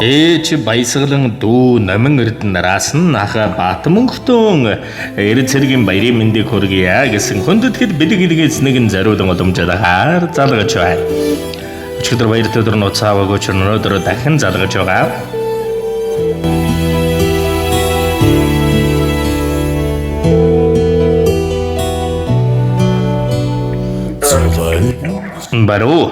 Ээч баясгалан дүү номин эрдэнэраас нь аха Баатмонхтон эрд цэргийн баярын мэндийг хүргье гэсэн хүндэтгэл бэлэг илгээс нэгэн зориулан уламжлахаар залгаж байна. Өчигдөр баяр төдөр нуцааваг учрын өнөөдөр дахин залгаж байгаа. Баруу.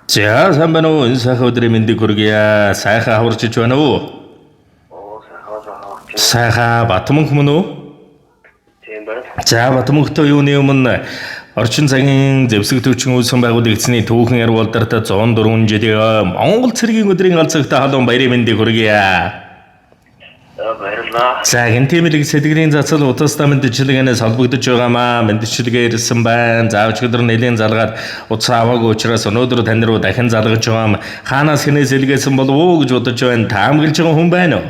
За сайн байна уу? Энэ сайхан өдрийн мэндийг хүргье. Сайхан хаварч иж байна уу? Сайхан Баатмонх мөн үү? Тийм байна. За Баатмонхтой юуны өмнө орчин цагийн зэвсэг төвчин үүсгэн байгуулагдсан эзний түүхэн яруу алдарт 104 жилийн Монгол цэргийн өдрийн алцагтай халуун баярын мэндийг хүргье. Баярлалаа. За гинтимэлэг сэтгэлийн зацал утастай мэдчилгээнээс холбогдож байгаамаа мэдчилгээ ирсэн байна. За өчигдөр нэлийн залгаад утас аваагүй учраас өнөөдөр тань руу дахин залгаж байгаам. Хаанаас хинээс илгээсэн болов уу гэж бодож байна. Таамаглаж байгаа хүн байна уу?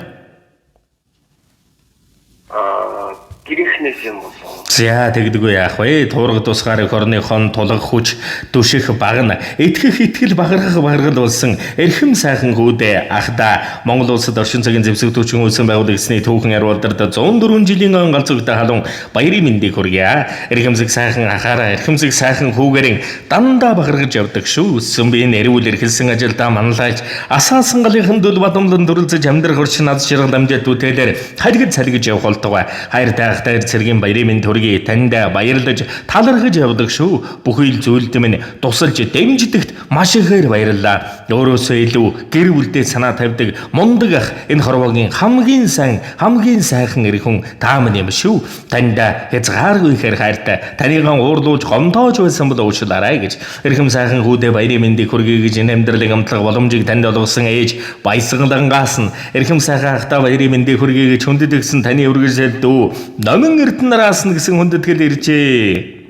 Гэрийнхнээс юм болов. За тэгдэггүй яах вэ? Туурга тусгаар хорны хон тулах хүч дүших багна. Итгэх итгэл багаргах болсон эрхэм сайхан хүүдээ ахда Монгол улсад орчин цагийн зэвсэг төвчин үүсгэн байгуулагдсны түүхэн яруу алдарт 104 жилийн он галзугтай халуун баярын мэндийг хүргье. Эрхэмсэг сайхан ахаараа эрхэмсэг сайхан хүүгэрийн дандаа багаргаж явдаг шүү. Сүмбийн эрүүл эрхэлсэн ажилдаа манлайж асаасан галынхан дөл бадамлан дүрлзэж амьдрах орчин аз жаргал амжилт бүтээлэр хайлгад салгиж явах болтугай. Хайр тайхтай цэргийн баярын мэнд танд баярлаж талархаж явдаг шүү. Бүхий л зүйлд минь тусалж дэмждэгт маш ихээр баярлалаа. Өөрөөсөө илүү гэр бүлдээ санаа тавьдаг мундаг ах энэ хорвоогийн хамгийн сайхан эр хүн та минь юм шүү. Танд хязгааргүй ихээр хайртай. Танийгаа уурлуулж гомдоож байсан бол уучлаарай гэж эрхэм сайхан хүүдээ баярын мэндийг хүргэе гэж энэ амьдралын амтлаг боломжийг танд олгосон ээж баясгалангаас нь эрхэм сайхан ахта баярын мэндийг хүргэе гэж хүндэт өгсөн таны үргэлжлэл дүү номин эрдэнэраас нь гэсэн хүндэтгэл иржээ.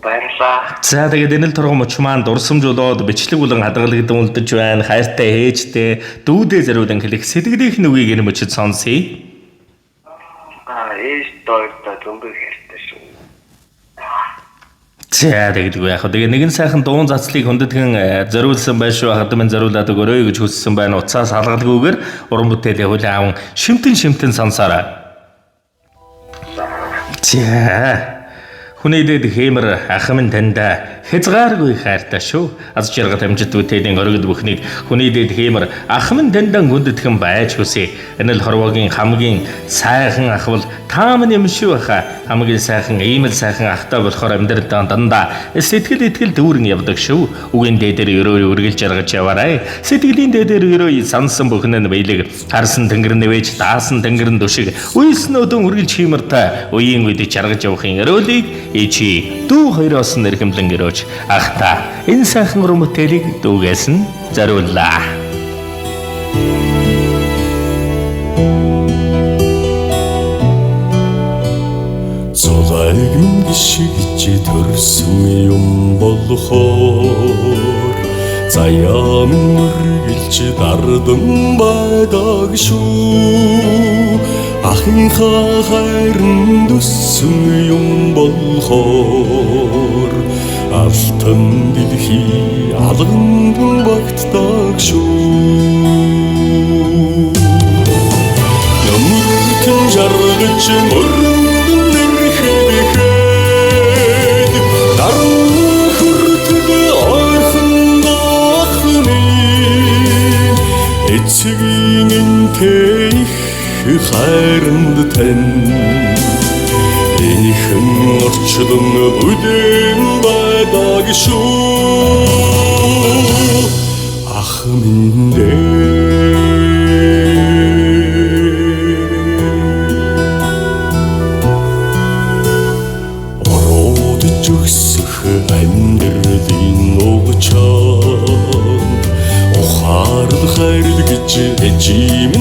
Баярлалаа. За тэгээд энэ л торгом оч маань дурсамжуулаад бичлэг болон хадгалагдсан үлдэж байна. Хайртай ээжтэй дүүдээ зориулан хэлэх сэтгэлийнх нь үгийг энэ мөчид сонсъё. Ээж доортой зөмбөг хайртай шүү. За тэгдэггүй яах вэ? Тэгээ нэгэн сайхан дуун цацлыг хүндэтгэн зориулсан байшгүй хахад минь зориулаад өгөрөө гэж хүссэн байна. Уцаас халгалгүйгээр уран бүтээлээ хүлээн аван шимтэн сонсоорой. За хүний дэд хэмэр ах минь танда хязгааргүй хайртай шүү. Аз жаргал амжилт бүтээлийн оргил бүхнийг хүний дэд хэмэр ах минь тандан хүндэтгэн байж хүсье. Энэ л хорвоогийн хамгийн сайхан ах бол та минь юм шүү аха. Хамгийн сайхан ийм л сайхан ахтай болохоор амьдралдаа дандаа сэтгэл итгэл дүүрэн явдаг шүү. Үгийн дээдэр өрөө үргэлж жаргаж яваарай. Сэтгэлийн дээдэр өрөө сансан бүхэн нь баялаг харсан тэнгэр нэвэж даасан тэнгэр нь дүшиг үйсэн өдөн үргэлж химэртэй үеийн үед жаргаж явахын өрөөлийг ичи дүү хоёроос нь эрхэмлэн өрөөж ахта энэ сайхан уран бүтээлийг дүүгээс нь зориуллаа. Золайгын гიშгч төрсөн юм болохоор заяа мөргөлж дардан байдаг шүү. Ахынхаа хайранд өссөн юм болохоор алтан дэлхий алганд багтдаг шүү. Нөмөртөн жаргаж мөрөндөн нэрхэдэхэд даран хүрдэг ойрхон ахмын эцгийн энтэй хайранд тань энийхэн орчлон бүдэн байдаг шүү. Ах минь ороод жигсэх амьдралын угчаан ухаард хайрл гэж эжим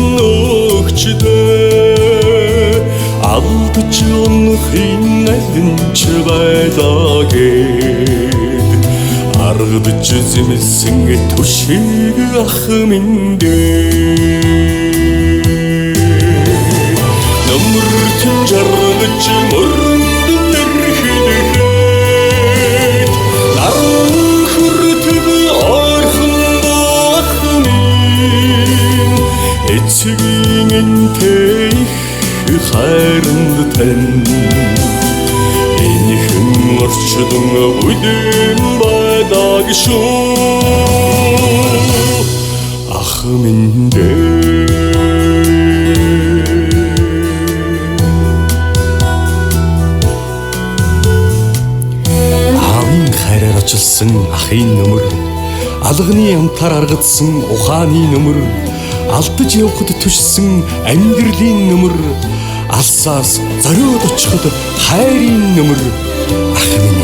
өгчдөө алдж унахын алинч байдаагээд аргадж зэмсэн түшиг ах минь нөмөртөн жаргаж мөрөндөн нэрхэдэхэд даран орчлон бүлээн байдаг шүү ах минь аавын хайраар очилсан ахын нөмөр алганы амтаар аргадсан ухааны нөмөр алдаж явхад түшсэн амьдралын нөмөр алсаас зориод очиход хайрын нөмөр ах минь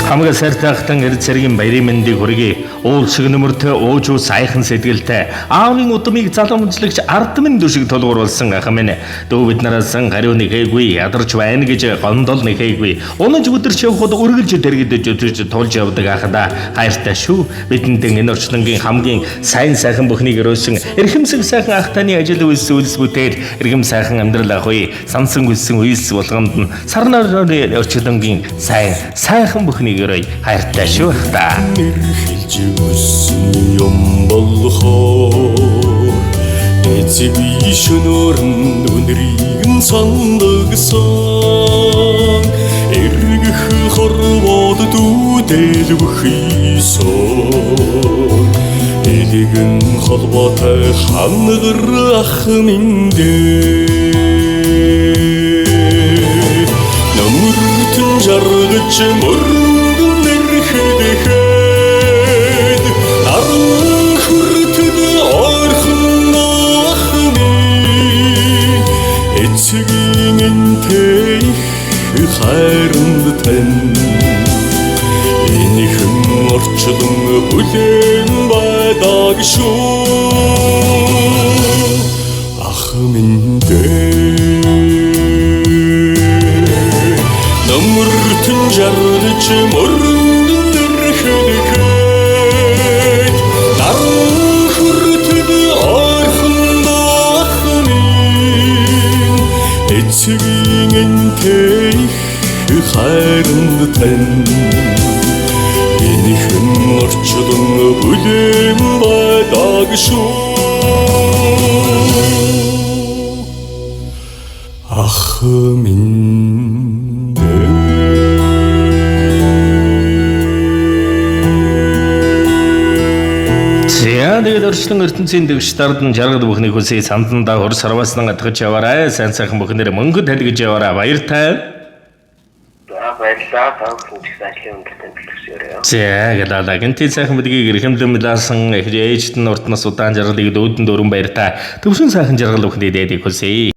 Хамаг сартахтан эрд цэргийн баярын мэндийг хүргэе. Уул шиг нөмөртэй уужуу саяхан сэтгэлтэй аавын удмыг заламжлагч ардмын дүшиг тулгуурлсан ах минь дөө бид нараас гариу нэхээгүй ядарч байна гэж гондол нэхээгүй унаж өдөрч явхад үргэлж дэргэдэж өтөж тулж явдаг ахда хайртай шүү бидэнд энэ орчлонгийн хамгийн сайн сайхан бүхнийг өрөөсөн эрхэмсэг сайхан ах таны ажил үйлс бүтээл эрхэм сайхан амьдрал ахуй сансан гүсэн үйлс болгонд нь сарнаар орчлонгийн сайхан бүхнийг өрөө хайртай шүү та нэрхэлж өссөн юм болохоор эцэг шөнөөр нь өнрийг нь сандагсан эргэх хорвоод дүүдэлвэх исон элэгэн холбоотой хангар ах минь нөмөртөн жаргаж мөргөн нэрхэдэхэд наран хүртэн орхон ах минь эцгийн энтэй их хайранд тань энийхэн орчлон бүлээн байдаг шүү ах минь нөмөртөн жаргаж мөргөн нэрхэдэхэд наран хүртэн орхон ах минь эцгийн энтэй их хайранд тань энийхэн орчлон бүлээн байдаг шүү ах минь Тэгээд орчлон ертөнцийн дэвшдард нь жаргал бүхний хүсээ сандандаа хөр сарваснан атгаж яваарай. Сайн сайхан бүхнээр мөнгө талгиж яваарай. Баяртай. Баярлалаа. Та бүхэн ч гэсэн ажлын өнгөтэй бэлтгэсээрээ. За гэлээ. Гэнтийн сайхан бүдгийг эрхэмлэн мэлаасан ээжд нь уртнаас удаан жаргалыг дөөдөн дөрөн баяртай. Төвшин сайхан жаргал бүхний дээдийг хүсье.